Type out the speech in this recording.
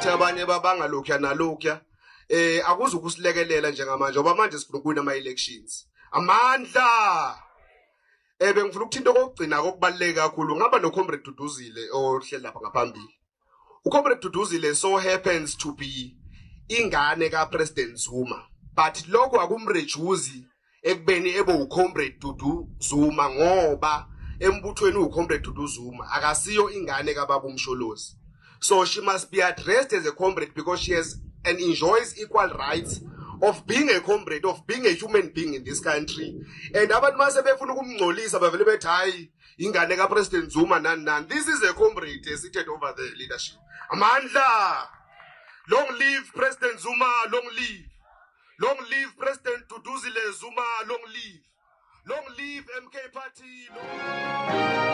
bathi abanye babanga lokhu nalokhu akuze ukusilekelela njengamanje ngoba manje sifuna ukuwina ama-elections amandla bengifuna ukuthinta okugcina kokubaluleka kakhulu ngaba noComrade Duduzile ohleli lapha ngaphambili. uComrade Duduzile so happens to be ingane kaPresident Zuma, but lokho akumrejuzi ekubeni ebo uComrade Dudu Zuma ngoba embuthweni uComrade Dudu Zuma akasiyo ingane kaBaba uMsholozi. So she must be addressed as a comrade because she has and enjoys equal rights of being a comrade, of being a human being in this country. And abantu mase befuna ukumngcolisa bavele bethi hayi ingane kaPresident Zuma nani. This is a comrade seated over the leadership. Amandla. Long live President Zuma, long live. Long live President Duduzile Zuma, long live. Long live MK Party. Long